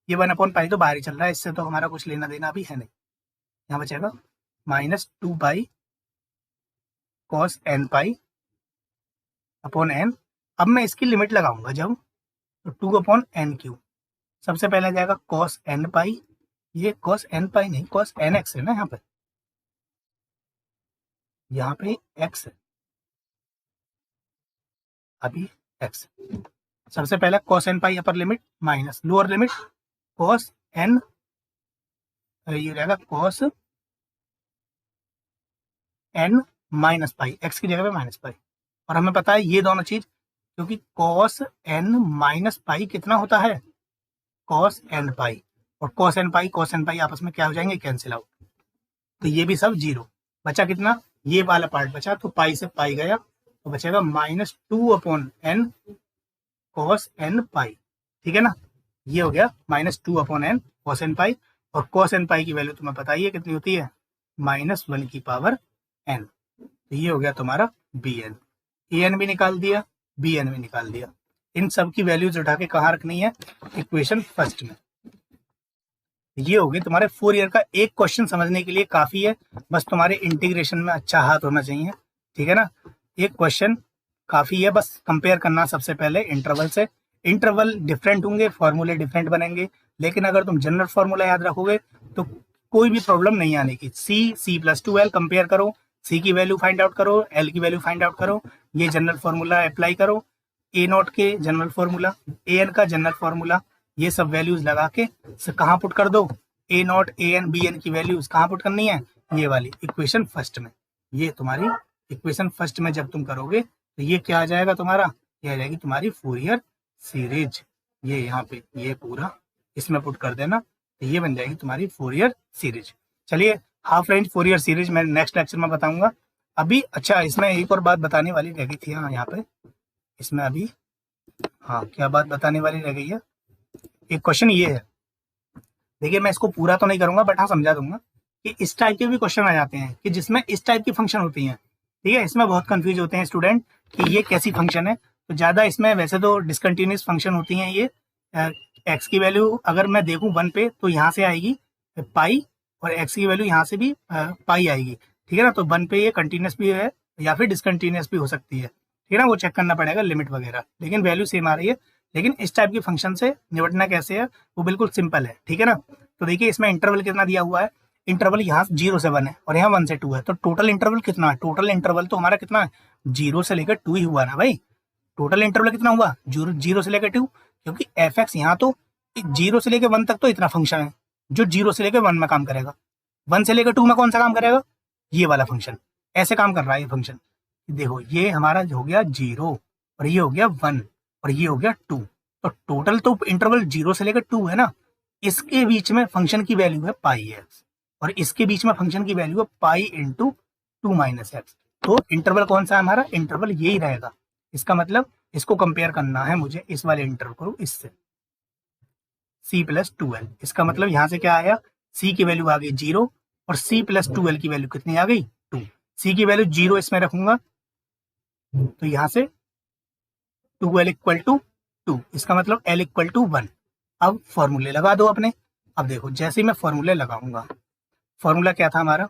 ये 1/पाई तो बाहर ही चल रहा है, इससे तो हमारा कुछ लेना देना भी है नहीं। यहाँ बचेगा -2 पाई cos n pi upon n। अब मैं इसकी लिमिट लगाऊंगा जब, तो 2/n क्यूब, सबसे पहले जाएगा cos n पाई, ये cos n पाई नहीं cos nx है ना, यहाँ पे x है, अभी x, सबसे पहले cos n pi upper limit minus lower limit cos n, ये रहेगा cos n minus pi, x की जगह पे माइनस पाई, और हमें पता है ये दोनों चीज, क्योंकि cos n माइनस पाई कितना होता है, cos n पाई, और cos n पाई आपस में क्या हो जाएंगे, कैंसिल आउट, तो ये भी सब 0। बचा कितना, ये वाला पार्ट बचा, तो पाई से पाई गया, तो बचेगा -2/n cos n पाई, ठीक है ना, ये हो गया -2/n cos n पाई, और cos n पाई की वैल्यू तुम्हें पता ही है कितनी होती है, -1 की पावर n, तो ये हो गया तुम्हारा bn। an भी निकाल दिया, bn भी निकाल दिया। इन सब की वैल्यूज उठा के कहाँ रखनी है, इक्वेशन फर्स्ट में। ये हो गई तुम्हारे 4 ईयर का एक क्वेश्चन, समझने के लिए काफी है, बस तुम्हारे इंटीग्रेशन में अच्छा हाथ होना चाहिए, ठीक है ना। एक क्वेश्चन काफी है, बस कंपेयर करना सबसे पहले इंटरवल से। इंटरवल डिफरेंट होंगे, फॉर्मूले डिफरेंट बनेंगे, लेकिन अगर तुम जनरल फॉर्मूला याद रखोगे तो कोई भी प्रॉब्लम नहीं आने की। C+2L कंपेयर करो, C की वैल्यू फाइंड आउट करो, L की वैल्यू फाइंड आउट करो, ये जनरल फॉर्मूला अप्लाई करो, A0 के जनरल फॉर्मूला, AN का जनरल फॉर्मूला, ये सब वैल्यूज लगा के कहाँ पुट कर दो, A0 AN BN की वैल्यूज कहाँ पुट करनी है, ये वाली इक्वेशन फर्स्ट में। ये तुम्हारी इक्वेशन फर्स्ट में जब तुम करोगे तो ये क्या आ जाएगा तुम्हारा, ये आ जाएगी तुम्हारी फूरियर सीरीज। ये यहाँ पे ये पूरा इसमें पुट कर देना, तो ये बन जाएगी तुम्हारी फूरियर सीरीज। चलिए हाफ रेंज फूरियर सीरीज मैं नेक्स्ट लेक्चर में बताऊंगा। अभी अच्छा इसमें एक और बात बताने वाली रह गई थी, हाँ यहाँ पे इसमें अभी, हाँ क्या बात बताने वाली रह गई है, एक क्वेश्चन ये है, देखिए मैं इसको पूरा तो नहीं करूंगा बट हाँ समझा दूंगा कि इस टाइप के भी क्वेश्चन आ जाते हैं कि जिसमें इस टाइप की फंक्शन होती हैं, ठीक है। इसमें बहुत कंफ्यूज होते हैं स्टूडेंट कि ये कैसी फंक्शन है, तो ज्यादा इसमें वैसे तो डिसकंटिन्यूस फंक्शन होती हैं ये। एक्स की वैल्यू अगर मैं देखूं 1 पे तो यहाँ से आएगी पाई, और एक्स की वैल्यू यहाँ से भी पाई आएगी, ठीक है ना। तो 1 पे ये कंटिन्यूस भी है या फिर डिसकंटिन्यूस भी हो सकती है, ठीक है ना, वो चेक करना पड़ेगा लिमिट वगैरह, लेकिन वैल्यू सेम आ रही है। लेकिन इस टाइप के फंक्शन से निपटना कैसे है वो बिल्कुल सिंपल है, ठीक है ना। तो देखिए इसमें इंटरवल कितना दिया हुआ है, इंटरवल यहाँ 0 से 1 है और यहाँ 1 से 2 है, तो टोटल इंटरवल कितना है, टोटल इंटरवल तो हमारा कितना है, 0 से लेकर 2 ही हुआ ना भाई। टोटल इंटरवल कितना हुआ, 0 से लेकर 2, क्योंकि एफ एक्स यहाँ तो 0 से लेकर 1 तक तो इतना फंक्शन है जो 0 से लेकर 1 में काम करेगा, 1 से लेकर 2 में कौन सा काम करेगा, ये वाला फंक्शन। ऐसे काम कर रहा है ये फंक्शन। देखो ये हमारा हो गया 0 और ये हो गया 1 और ये हो गया 2, तो टोटल तो इंटरवल 0 से लेकर 2 है ना। इसके बीच में फंक्शन की वैल्यू है पाई एक्स और इसके बीच में फंक्शन की वैल्यू है पाई इंटू 2 माइनस एक्स। तो इंटरवल कौन सा है हमारा, इंटरवल यही रहेगा। इसका मतलब इसको कंपेयर करना है मुझे इस वाले इंटरवल को इससे, c प्लस 2l। इसका मतलब यहाँ से क्या आया, c की वैल्यू आ गई 0 और c प्लस 2l की वैल्यू कितनी आ गई 2। c की वैल्यू 0 इसमें रखूंगा तो यहाँ से 2l इक्वल टू 2, इसका मतलब l इक्वल टू 1। अब फॉर्मूले लगा दो अपने। अब देखो जैसे ही मैं फॉर्मूले लगाऊंगा, फॉर्मूला क्या था हमारा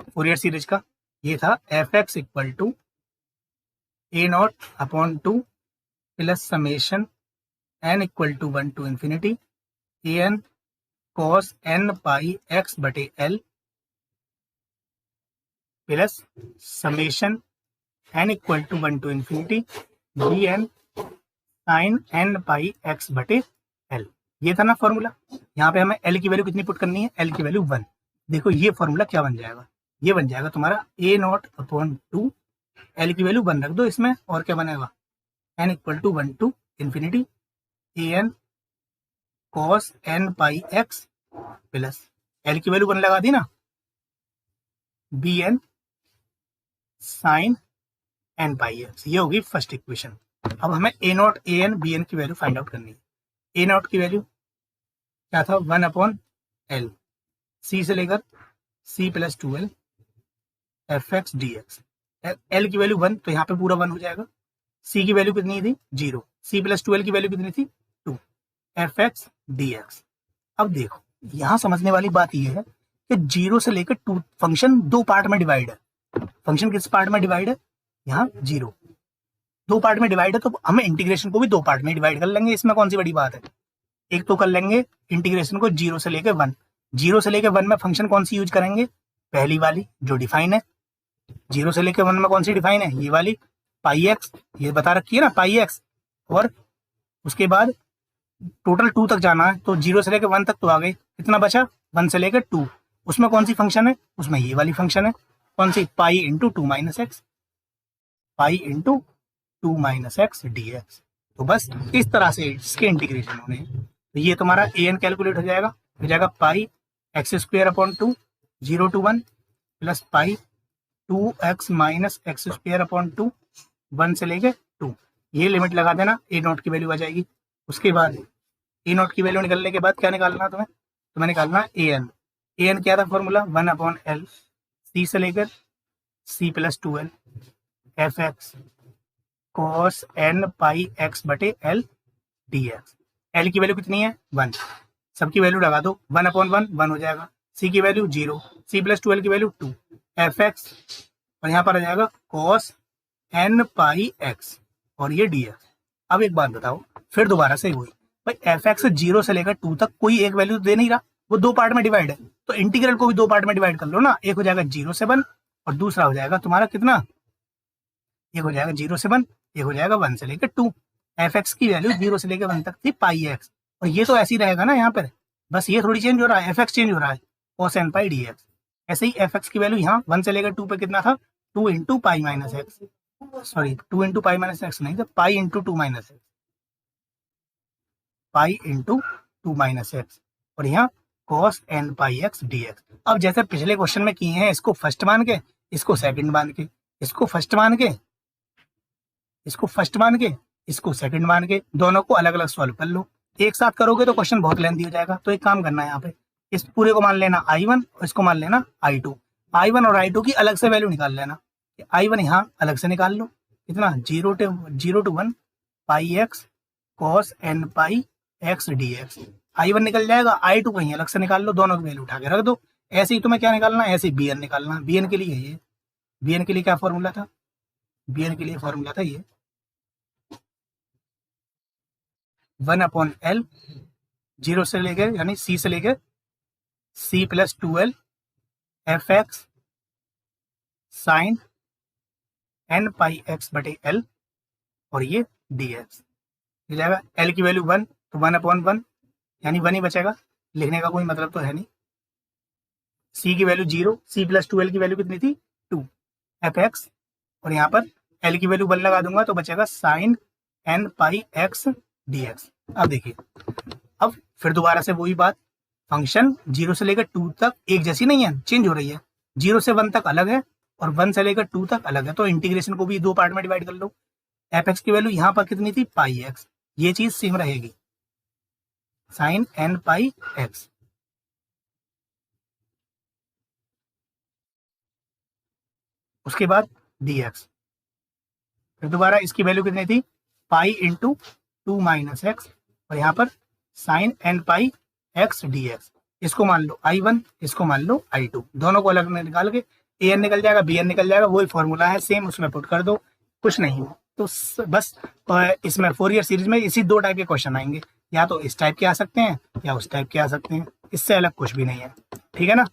फोरियर सीरीज का, ये था f x equal to a naught upon 2 plus summation n equal to 1 to infinity a n cos n pi x बटे l plus summation n equal to 1 to infinity b n sine n pi x बटे l। ये था ना formula. यहाँ पे हमें l की value कितनी पुट करनी है, l की वैल्यू 1। देखो ये फॉर्मूला क्या बन जाएगा, ये बन जाएगा तुम्हारा ए नॉट अपॉन 2, l की वैल्यू 1 रख दो इसमें और क्या बनेगा n equal to 1 to infinity a n cos n pi x plus l की वैल्यू 1 लगा दी ना, b n sine n pi x। ये होगी फर्स्ट इक्वेशन। अब हमें a naught a n b n की वैल्यू फाइंड आउट करनी है। ए नॉट की वैल्यू क्या था 1 अपॉन एल, सी से लेकर c plus 2l F x d x. L की वैल्यू 1 तो यहाँ पे पूरा 1 हो जाएगा, c की वैल्यू कितनी थी 0, c प्लस 2l की वैल्यू कितनी थी 2 एफ एक्स डी एक्स। अब देखो यहाँ समझने वाली बात यह है कि 0 से लेकर 2 फंक्शन दो पार्ट में डिवाइड है। फंक्शन किस पार्ट में डिवाइड है, यहाँ 0 दो पार्ट में डिवाइड है, तो हमें इंटीग्रेशन को भी दो पार्ट में डिवाइड कर लेंगे। इसमें कौन सी बड़ी बात है, एक तो कर लेंगे इंटीग्रेशन को 0 से लेकर 1। 0 से लेकर 1 में फंक्शन कौन सी यूज करेंगे, पहली वाली जो डिफाइन है। 0 से लेकर 1 में कौन सी डिफाइन है, ये वाली पाई एक्स, ये बता रखी है ना पाई एक्स। और उसके बाद टोटल 2 तक जाना है, तो 0 से लेकर 1 तक तो आ गए, कितना बचा 1 से लेकर 2। उसमें कौन सी फंक्शन है, उसमें ये वाली फंक्शन है, कौन सी pi into 2 minus x, pi into 2 minus x d x. तो बस इस तरह से इसके इंटीग्रेशन होने हैं। तो ये तुम्हारा ए एन कैलकुलेट हो जाएगा pi x square upon 2 0 to 1 plus pi 2x minus x square upon 2 1 से लेके 2। ये लिमिट लगा देना, ए नॉट की वैल्यू आ जाएगी। उसके बाद ए नॉट की वैल्यू निकलने के बाद क्या निकालना तुम्हें निकालना ए एन। ए एन क्या था फॉर्मूला 1 अपॉन एल, सी से लेकर c plus 2l F X cos n pi x बटे l डी एक्स। एल की वैल्यू कितनी है 1, सबकी वैल्यू लगा दो, 1 अपॉन 1 1 हो जाएगा, c की वैल्यू 0, c प्लस 2l की वैल्यू 2 एफ एक्स और यहाँ पर आ जाएगा कॉस n पाई x और ये डी एक्स। अब एक बात बताओ, फिर दोबारा से वही भाई एफ एक्स 0 से लेकर 2 तक कोई एक वैल्यू दे नहीं रहा, वो दो पार्ट में डिवाइड है, तो इंटीग्रल को भी दो पार्ट में डिवाइड कर लो ना। एक हो जाएगा 0 से 1 और दूसरा हो जाएगा तुम्हारा कितना, एक हो जाएगा 0 से 1, एक हो जाएगा 1 से लेकर 2। एफ एक्स की वैल्यू 0 से लेकर 1 तक थी पाई एक्स और ये तो ऐसे ही रहेगा ना यहाँ पर, बस ये थोड़ी चेंज हो रहा है, एफ एक्स चेंज हो रहा है कॉस n पाई डी एक्स। ऐसे ही एफ एक्स की वैल्यू यहाँ 1 से लेकर 2 पे कितना था 2 into pi minus x, sorry 2 into pi minus x नहीं था, पाई into 2 minus x, pi into 2 minus x और यहाँ cos n pi x d x. अब जैसे पिछले क्वेश्चन में किए हैं, इसको फर्स्ट मान के, इसको सेकंड मान के, इसको फर्स्ट मान के, इसको फर्स्ट मान के, इसको सेकंड मान के, दोनों को अलग अलग सॉल्व कर लो। एक साथ करोगे तो क्वेश्चन बहुत लेंथी हो जाएगा। तो एक काम करना है, यहाँ पे इस पूरे को मान लेना I1 और इसको मान लेना I2। I1 और I2 की अलग से वैल्यू निकाल लेना। I1 यहाँ अलग से निकाल लो, कितना 0 to 1 pi x cos n pi x d x. I1 निकल जाएगा, I2 कहीं अलग से निकाल लो, दोनों की वैल्यू उठा के रख दो। ऐसे ही तुम्हें क्या निकालना है, ऐसे ही bn निकालना। bn के लिए ये, bn के लिए क्या फॉर्मूला था, bn के लिए फॉर्मूला था ये 1/L, 0 से लेकर यानी C से लेकर C plus 2L fx sine n pi x बटे L और ये dx मिल जाएगा। L की वैल्यू 1 तो 1/1 यानी 1 ही बचेगा, लिखने का कोई मतलब तो है नहीं। C की वैल्यू 0, C प्लस 2L की वैल्यू कितनी थी 2 fx और यहाँ पर L की वैल्यू 1 लगा दूंगा तो बचेगा sign n pi x dx। अब देखिए, अब फिर दोबारा से वही बात, फंक्शन 0 से लेकर 2 तक एक जैसी नहीं है, चेंज हो रही है। 0 से 1 तक अलग है और 1 से लेकर 2 तक अलग है, तो इंटीग्रेशन को भी 2 पार्ट में डिवाइड कर लो। fx की वैल्यू यहाँ पर कितनी थी पाई x, ये चीज सेम रहेगी साइन n पाई x। उसके बाद dx, फिर दोबारा इसकी वैल्यू कितनी थी पाई इंटू 2 माइनस एक्स और यहाँ पर sign n pi x dx। इसको मान लो I1, इसको मान लो I2, दोनों को अलग में निकाल के an निकल जाएगा, bn निकल जाएगा, वही फॉर्मूला है सेम, उसमें पुट कर दो, कुछ नहीं। तो बस इसमें फोरियर सीरीज में इसी 2 टाइप के क्वेश्चन आएंगे, या तो इस टाइप के आ सकते हैं या उस टाइप के आ सकते हैं, इससे अलग कुछ भी नहीं है। ठीक है ना।